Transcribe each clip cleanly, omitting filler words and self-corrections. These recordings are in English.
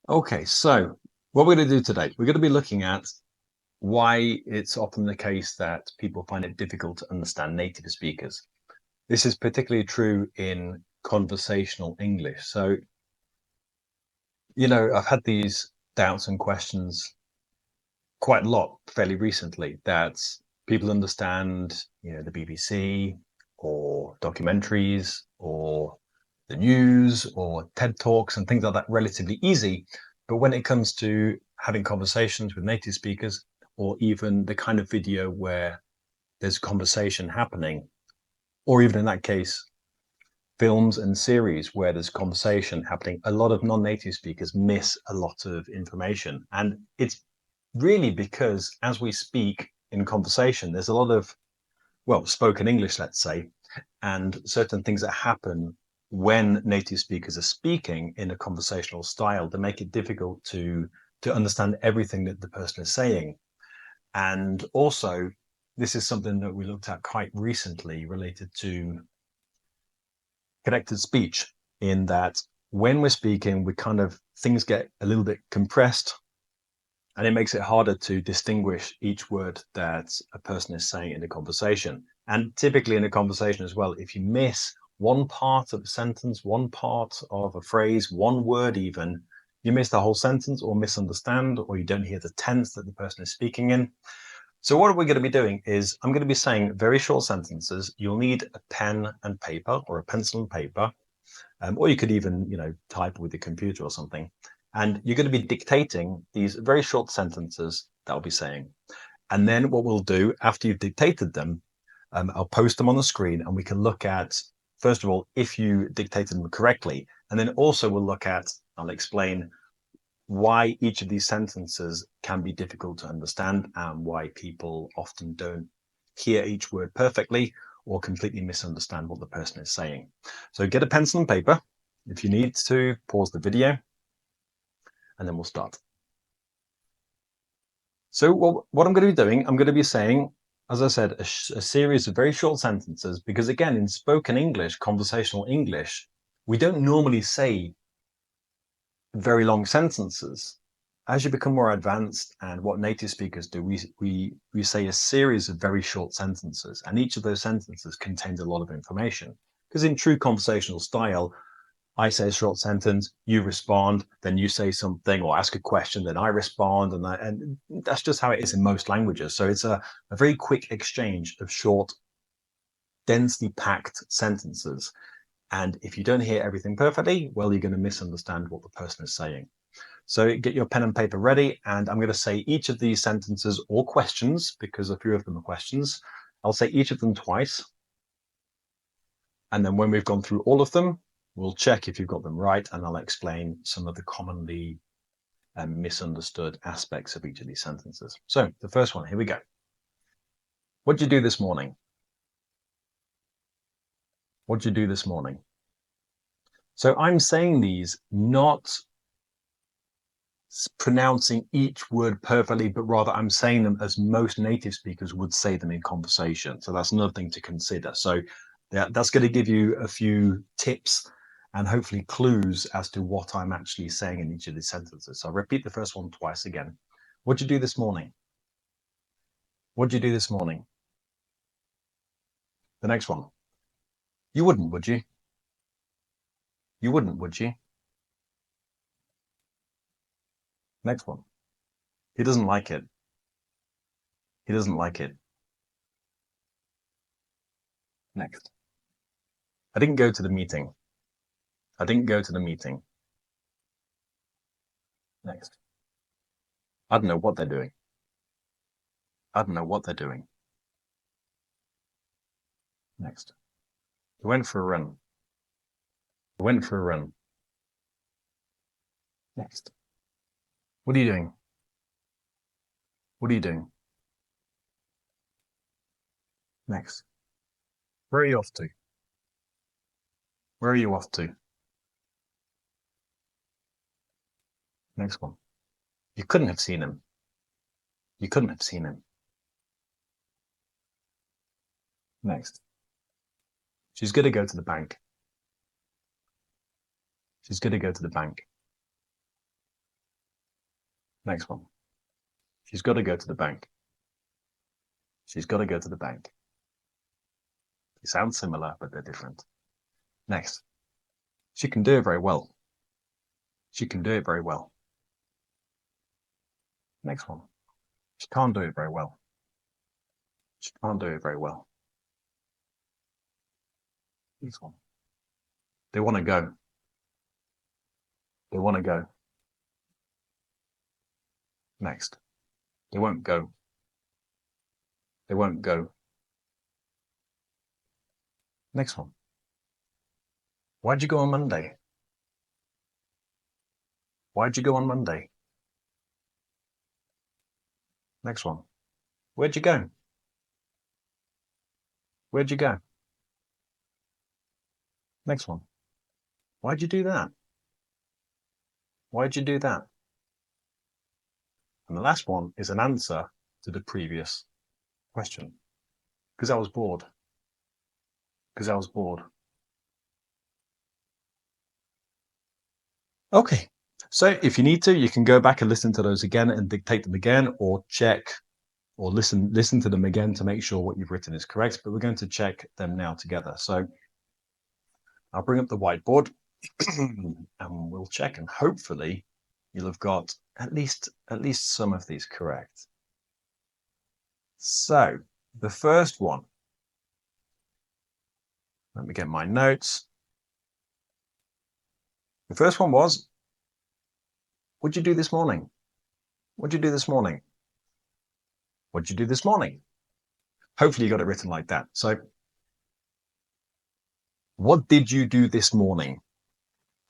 Okay, so what we're going to do today, we're going to be looking at why it's often the case that people find it difficult to understand native speakers. This is particularly true in conversational English. So, I've had these doubts and questions quite a lot fairly recently that people understand, the BBC or documentaries or the news or TED Talks and things like that relatively easy. But when it comes to having conversations with native speakers, or even the kind of video where there's a conversation happening, or even in that case, films and series where there's conversation happening, a lot of non-native speakers miss a lot of information. And it's really because as we speak in conversation, there's a lot of, well, spoken English, let's say, and certain things that happen when native speakers are speaking in a conversational style that make it difficult to understand everything that the person is saying. And also, this is something that we looked at quite recently related to connected speech, in that when we're speaking, we kind of things get a little bit compressed and it makes it harder to distinguish each word that a person is saying in a conversation. And typically in a conversation as well, if you miss one part of a sentence, one part of a phrase, one word even, you miss the whole sentence or misunderstand, or you don't hear the tense that the person is speaking in. So what we're going to be doing is I'm going to be saying very short sentences. You'll need a pen and paper or a pencil and paper, or you could even, type with the computer or something. And you're going to be dictating these very short sentences that I'll be saying. And then what we'll do after you've dictated them, I'll post them on the screen and we can look at, first of all, if you dictated them correctly. And then also I'll explain why each of these sentences can be difficult to understand and why people often don't hear each word perfectly or completely misunderstand what the person is saying. So get a pencil and paper. If you need to, pause the video and then we'll start. So what I'm going to be doing, I'm going to be saying, as I said, a series of very short sentences, because again, in spoken English, conversational English, we don't normally say very long sentences. As you become more advanced, and what native speakers do, we say a series of very short sentences, and each of those sentences contains a lot of information. Because in true conversational style, I say a short sentence, you respond, then you say something or ask a question, then I respond, and that's just how it is in most languages. So it's a very quick exchange of short, densely packed sentences. And if you don't hear everything perfectly, well, you're going to misunderstand what the person is saying. So get your pen and paper ready, and I'm going to say each of these sentences or questions, because a few of them are questions. I'll say each of them twice. And then when we've gone through all of them, we'll check if you've got them right, and I'll explain some of the commonly misunderstood aspects of each of these sentences. So the first one, here we go. What did you do this morning? What did you do this morning? So I'm saying these not pronouncing each word perfectly, but rather I'm saying them as most native speakers would say them in conversation. So that's another thing to consider. So that's going to give you a few tips and hopefully clues as to what I'm actually saying in each of these sentences. So I'll repeat the first one twice again. What did you do this morning? What did you do this morning? The next one. You wouldn't, would you? You wouldn't, would you? Next one. He doesn't like it. He doesn't like it. Next. I didn't go to the meeting. I didn't go to the meeting. Next. I don't know what they're doing. I don't know what they're doing. Next. We went for a run. We went for a run. Next. What are you doing? What are you doing? Next. Where are you off to? Where are you off to? Next one. You couldn't have seen him. You couldn't have seen him. Next. She's going to go to the bank. She's going to go to the bank. Next one. She's got to go to the bank. She's got to go to the bank. They sound similar, but they're different. Next. She can do it very well. She can do it very well. Next one. She can't do it very well. She can't do it very well. Next one. They want to go. They want to go. Next. They won't go. They won't go. Next one. Why'd you go on Monday? Why'd you go on Monday? Next one. Where'd you go? Where'd you go? Next one. Why'd you do that? Why'd you do that? And the last one is an answer to the previous question. Because I was bored. Because I was bored. Okay. So if you need to, you can go back and listen to those again and dictate them again, or check or listen to them again to make sure what you've written is correct. But we're going to check them now together. So I'll bring up the whiteboard and we'll check, and hopefully you'll have got at least some of these correct. So the first one, let me get my notes. The first one was, what'd you do this morning? What'd you do this morning? What'd you do this morning? Hopefully you got it written like that. So what did you do this morning?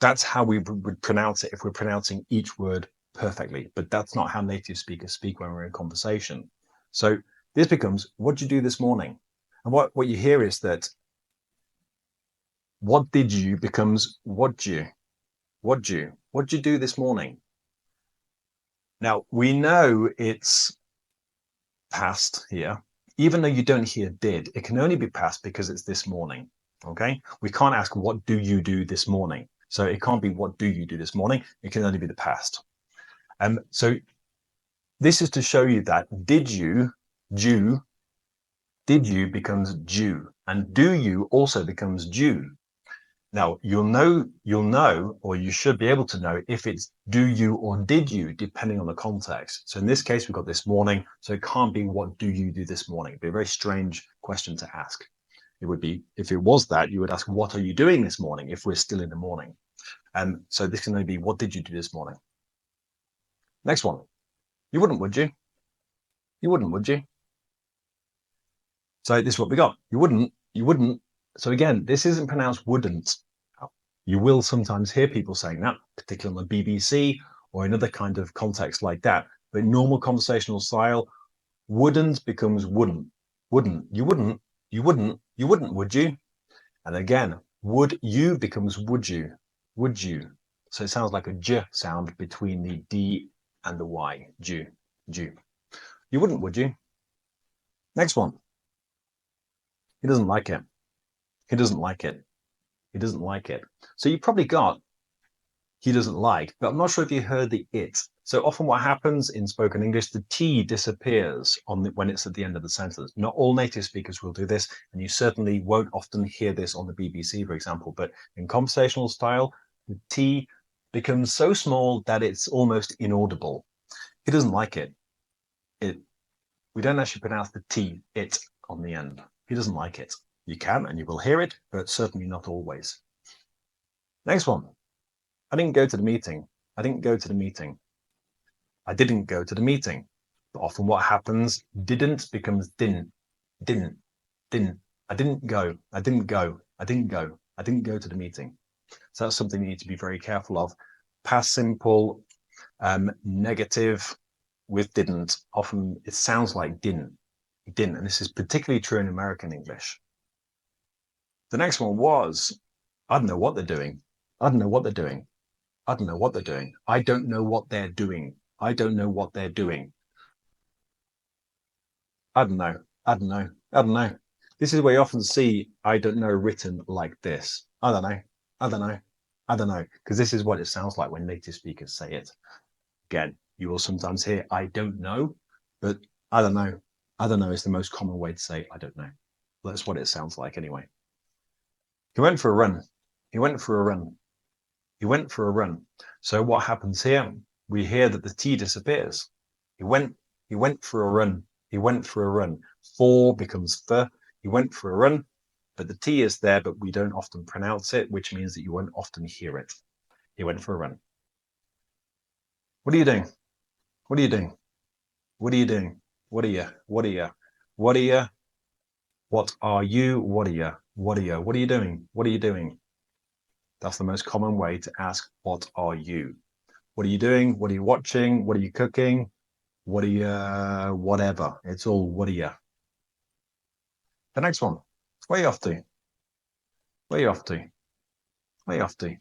That's how we would pronounce it if we're pronouncing each word perfectly, but that's not how native speakers speak when we're in conversation. So this becomes, what'd you do this morning? And what you hear is that what did you becomes what'd you do this morning? Now we know it's past here, even though you don't hear did, it can only be past because it's this morning. Okay, we can't ask what do you do this morning, so it can't be what do you do this morning, it can only be the past. So this is to show you that did you becomes due, and do you also becomes due. Now you'll know, or you should be able to know if it's do you or did you, depending on the context. So in this case, we've got this morning, so it can't be what do you do this morning. It'd be a very strange question to ask. It would be, if it was that, you would ask, what are you doing this morning, if we're still in the morning. So this can only be, what did you do this morning? Next one. You wouldn't, would you? You wouldn't, would you? So this is what we got. You wouldn't. So again, this isn't pronounced wouldn't. You will sometimes hear people saying that, particularly on the BBC or in other kind of context like that. But in normal conversational style, wouldn't becomes wouldn't. Wouldn't. You wouldn't, would you? And again, would you becomes would you. Would you? So it sounds like a j sound between the d and the y. Ju. You wouldn't, would you? Next one. He doesn't like it. He doesn't like it. He doesn't like it. So you probably got he doesn't like, but I'm not sure if you heard the it. So often what happens in spoken English, the T disappears when it's at the end of the sentence. Not all native speakers will do this, and you certainly won't often hear this on the BBC, for example, but in conversational style, the T becomes so small that it's almost inaudible. He doesn't like it. We don't actually pronounce the T, it, on the end. He doesn't like it. You can, and you will hear it, but certainly not always. Next one. I didn't go to the meeting. I didn't go to the meeting. I didn't go to the meeting. But often what happens, didn't becomes didn't. I didn't go. I didn't go. I didn't go. I didn't go to the meeting. So that's something you need to be very careful of. Past simple, negative with didn't. Often it sounds like didn't. And this is particularly true in American English. The next one was, I don't know what they're doing. I don't know what they're doing. I don't know what they're doing. I don't know what they're doing. I don't know what they're doing. I don't know. I don't know. I don't know. This is where you often see I don't know written like this. I don't know. I don't know. I don't know. Because this is what it sounds like when native speakers say it. Again, you will sometimes hear, I don't know, but I don't know. I don't know is the most common way to say, I don't know. That's what it sounds like anyway. He went for a run. He went for a run. He went for a run. So what happens here? We hear that the T disappears. He went for a run. He went for a run. For becomes the. He went for a run, but the T is there, but we don't often pronounce it, which means that you won't often hear it. He went for a run. What are you doing? What are you doing? What are you doing? What are you? What are you? What are you? What are you? What are you? What are you? What are you doing? What are you doing? That's the most common way to ask, what are you? What are you doing? What are you watching? What are you cooking? What are you, whatever. It's all, what are you? The next one, where are you off to? Where are you off to? Where are you off to?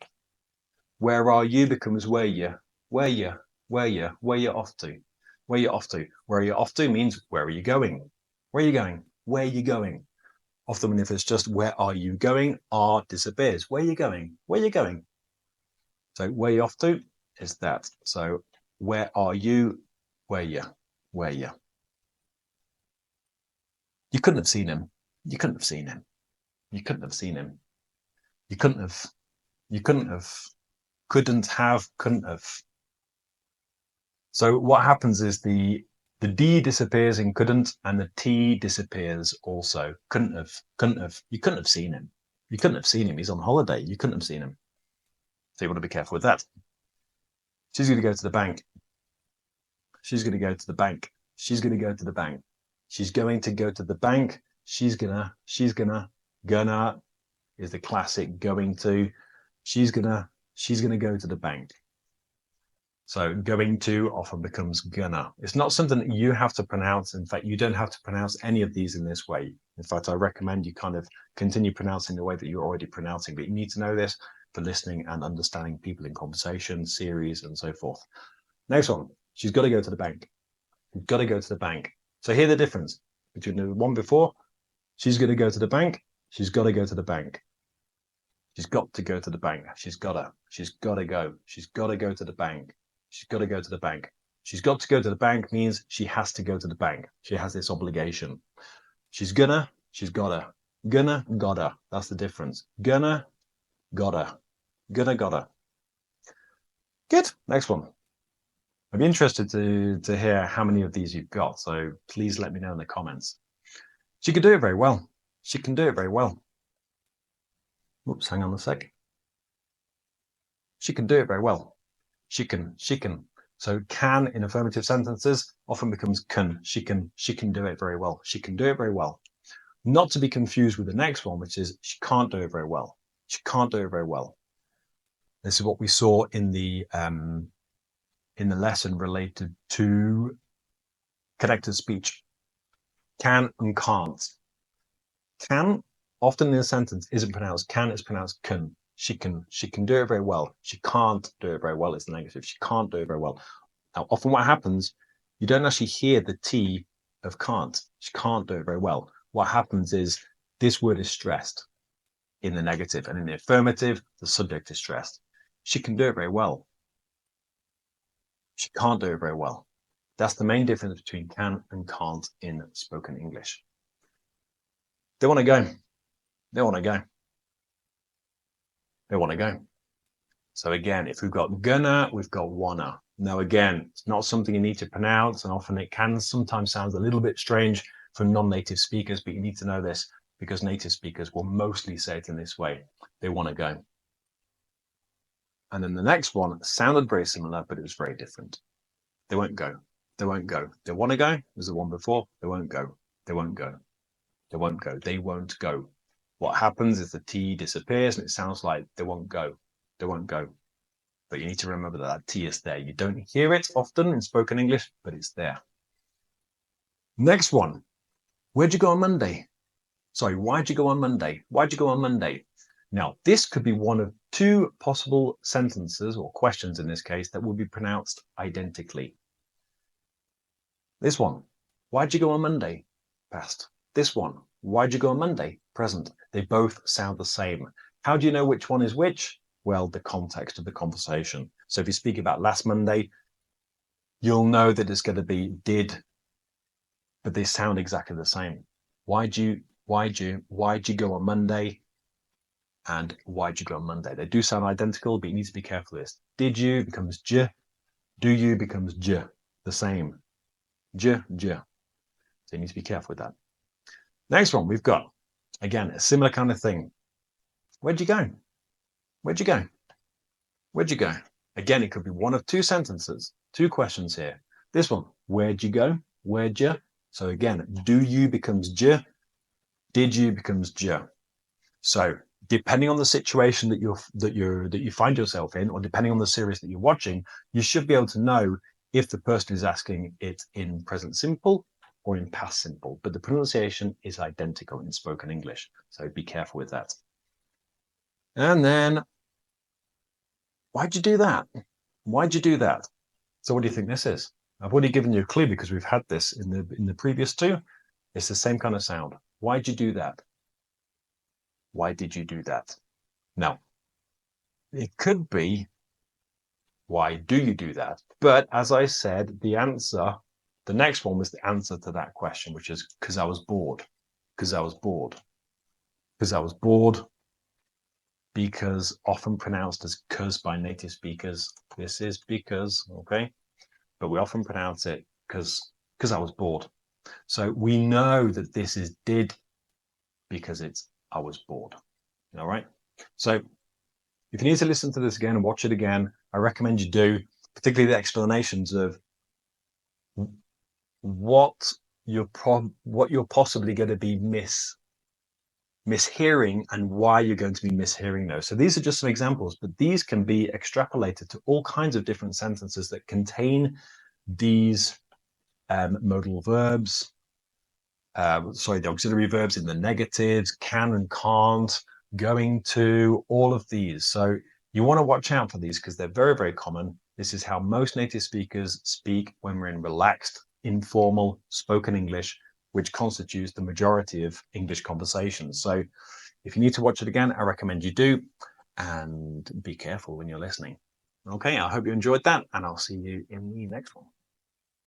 Where are you becomes where you, where you, where you, where you off to? Where you off to? Where are you off to means where are you going? Where are you going? Where are you going? Often if it's just where are you going, are disappears. Where are you going? Where are you going? So where you off to is that. So where are you? Where you? Where you? You couldn't have seen him. You couldn't have seen him. You couldn't have seen him. You couldn't have. You couldn't have. Couldn't have. Couldn't have. So what happens is the D disappears in couldn't, and the T disappears also. Couldn't have. Couldn't have. You couldn't have seen him. You couldn't have seen him. He's on holiday. You couldn't have seen him. So you want to be careful with that. She's going to go to the bank. She's going to go to the bank. She's going to go to the bank. She's going to go to the bank. She's gonna is the classic going to. She's gonna go to the bank. So going to often becomes gonna. It's not something that you have to pronounce. In fact, you don't have to pronounce any of these in this way. In fact, I recommend you kind of continue pronouncing the way that you're already pronouncing, but you need to know this for listening and understanding people in conversation, series, and so forth. Next one, she's got to go to the bank. You've got to go to the bank. So hear the difference between the one before. She's going to go to the bank. She's got to go to the bank. She's got to go to the bank. She's got to. She's got to go. She's got to go to the bank. She's got to go to the bank. She's got to go to the bank means she has to go to the bank. She has this obligation. She's gonna. She's gotta. Gonna, gotta. That's the difference. Gonna, gotta. Gonna, gotta. Good. Next one. I'd be interested to hear how many of these you've got. So please let me know in the comments. She can do it very well. She can do it very well. Oops, hang on a sec. She can do it very well. She can. So can in affirmative sentences often becomes can. She can do it very well. She can do it very well. Not to be confused with the next one, which is she can't do it very well. She can't do it very well. This is what we saw in the lesson related to connected speech. Can and can't. Can often in a sentence isn't pronounced can, it's pronounced can. She can do it very well. She can't do it very well is the negative. She can't do it very well. Now, often what happens, you don't actually hear the T of can't. She can't do it very well. What happens is this word is stressed in the negative, and in the affirmative, the subject is stressed. She can do it very well. She can't do it very well. That's the main difference between can and can't in spoken English. They want to go. They want to go. They want to go. So again, if we've got gonna, we've got wanna. Now again, it's not something you need to pronounce, and often it can sometimes sound a little bit strange for non-native speakers, but you need to know this because native speakers will mostly say it in this way. They want to go. And then the next one sounded very similar, but it was very different. They won't go. They won't go. They want to go. There's the one before. They won't go. They won't go. They won't go. They won't go. What happens is the T disappears and it sounds like they won't go. They won't go. But you need to remember that that T is there. You don't hear it often in spoken English, but it's there. Next one. Where'd you go on Monday? Sorry, why'd you go on Monday? Why'd you go on Monday? Now, this could be one of two possible sentences or questions in this case that will be pronounced identically. This one, why'd you go on Monday? Past. This one, why'd you go on Monday? Present. They both sound the same. How do you know which one is which? Well, the context of the conversation. So if you speak about last Monday, you'll know that it's going to be did, but they sound exactly the same. Why'd you go on Monday? And why'd you go on Monday? They do sound identical, but you need to be careful with this. Did you becomes j, do you becomes j, the same. J. So you need to be careful with that. Next one we've got, again, a similar kind of thing. Where'd you go? Where'd you go? Where'd you go? Again, it could be one of two sentences, two questions here. This one, where'd you go? Where'd you? So again, do you becomes j, did you becomes j. So depending on the situation that you find yourself in, or depending on the series that you're watching, you should be able to know if the person is asking it in present simple or in past simple, but the pronunciation is identical in spoken English. So be careful with that. And then, why'd you do that? Why'd you do that? So what do you think this is? I've already given you a clue because we've had this in the previous two. It's the same kind of sound. Why'd you do that? Why did you do that? Now, it could be, why do you do that? But as I said, the next one was the answer to that question, which is because I was bored. Because I was bored. Because I was bored. Because often pronounced as cuz by native speakers. This is because, okay? But we often pronounce it because I was bored. So we know that this is did because it's I was bored. All right. So if you need to listen to this again and watch it again, I recommend you do, particularly the explanations of what you're possibly going to be mishearing and why you're going to be mishearing those. So these are just some examples, but these can be extrapolated to all kinds of different sentences that contain these modal verbs, the auxiliary verbs in the negatives, can and can't, going to, all of these. So you want to watch out for these because they're very, very common. This is how most native speakers speak when we're in relaxed, informal, spoken English, which constitutes the majority of English conversations. So if you need to watch it again, I recommend you do, and be careful when you're listening. Okay, I hope you enjoyed that, and I'll see you in the next one.